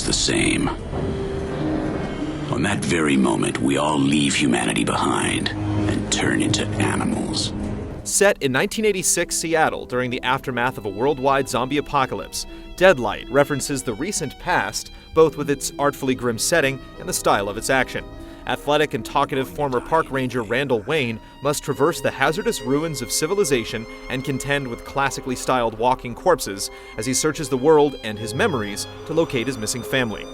always the same. On that very moment, we all leave humanity behind and turn into animals. Set in 1986 Seattle during the aftermath of a worldwide zombie apocalypse, Deadlight references the recent past, both with its artfully grim setting and the style of its action. Athletic and talkative former park ranger Randall Wayne must traverse the hazardous ruins of civilization and contend with classically styled walking corpses as he searches the world and his memories to locate his missing family.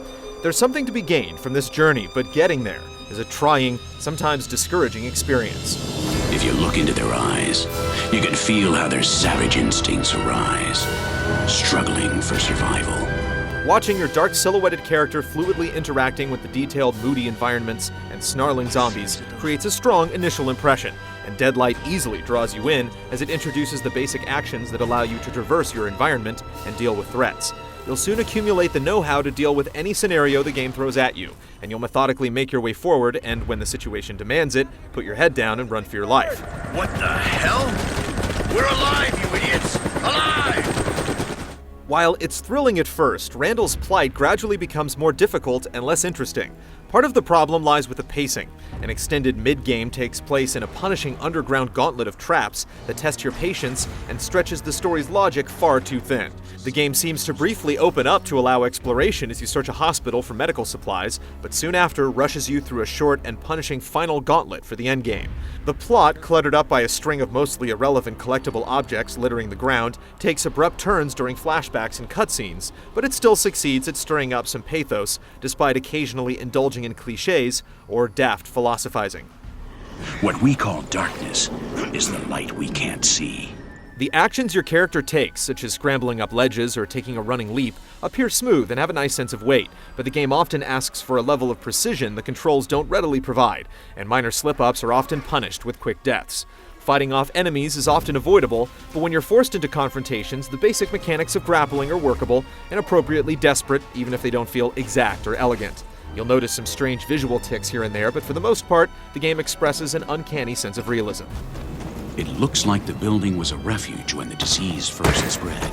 There's something to be gained from this journey, but getting there is a trying, sometimes discouraging experience. If you look into their eyes, you can feel how their savage instincts arise, struggling for survival. Watching your dark silhouetted character fluidly interacting with the detailed, moody environments and snarling zombies creates a strong initial impression, and Deadlight easily draws you in as it introduces the basic actions that allow you to traverse your environment and deal with threats. You'll soon accumulate the know-how to deal with any scenario the game throws at you, and you'll methodically make your way forward and, when the situation demands it, put your head down and run for your life. What the hell? We're alive, you idiots! Alive! While it's thrilling at first, Randall's plight gradually becomes more difficult and less interesting. Part of the problem lies with the pacing. An extended mid-game takes place in a punishing underground gauntlet of traps that test your patience and stretches the story's logic far too thin. The game seems to briefly open up to allow exploration as you search a hospital for medical supplies, but soon after rushes you through a short and punishing final gauntlet for the endgame. The plot, cluttered up by a string of mostly irrelevant collectible objects littering the ground, takes abrupt turns during flashbacks and cutscenes, but it still succeeds at stirring up some pathos, despite occasionally indulging in cliches or daft philosophizing. What we call darkness is the light we can't see. The actions your character takes, such as scrambling up ledges or taking a running leap, appear smooth and have a nice sense of weight, but the game often asks for a level of precision the controls don't readily provide, and minor slip-ups are often punished with quick deaths. Fighting off enemies is often avoidable, but when you're forced into confrontations, the basic mechanics of grappling are workable and appropriately desperate, even if they don't feel exact or elegant. You'll notice some strange visual tics here and there, but for the most part, the game expresses an uncanny sense of realism. It looks like the building was a refuge when the disease first spread.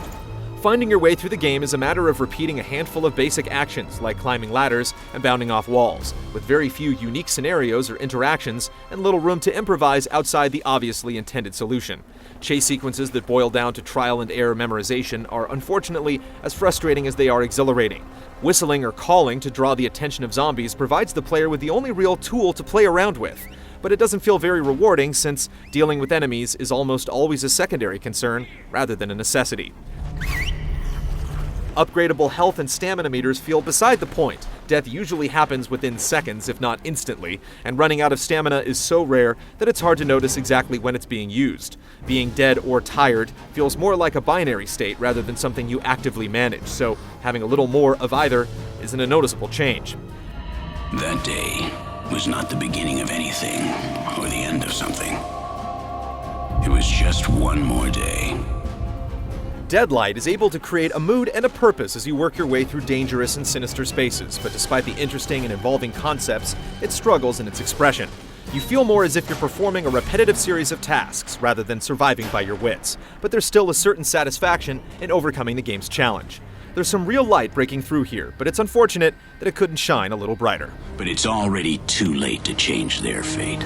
Finding your way through the game is a matter of repeating a handful of basic actions, like climbing ladders and bounding off walls, with very few unique scenarios or interactions and little room to improvise outside the obviously intended solution. Chase sequences that boil down to trial and error memorization are unfortunately as frustrating as they are exhilarating. Whistling or calling to draw the attention of zombies provides the player with the only real tool to play around with, but it doesn't feel very rewarding since dealing with enemies is almost always a secondary concern rather than a necessity. Upgradable health and stamina meters feel beside the point. Death usually happens within seconds, if not instantly, and running out of stamina is so rare that it's hard to notice exactly when it's being used. Being dead or tired feels more like a binary state rather than something you actively manage, so having a little more of either isn't a noticeable change. That day was not the beginning of anything or the end of something. It was just one more day. Deadlight is able to create a mood and a purpose as you work your way through dangerous and sinister spaces, but despite the interesting and involving concepts, it struggles in its expression. You feel more as if you're performing a repetitive series of tasks rather than surviving by your wits, but there's still a certain satisfaction in overcoming the game's challenge. There's some real light breaking through here, but it's unfortunate that it couldn't shine a little brighter. But it's already too late to change their fate.